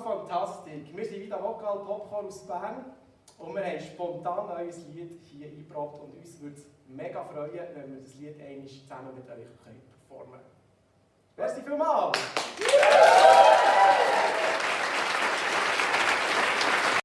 Fantastik. Wir sind wieder Vokal Popcorn aus Bern und wir haben spontan ein neues Lied hier eingebracht und uns würde es mega freuen, wenn wir das Lied einmal zusammen mit euch performen können. Merci vielmals!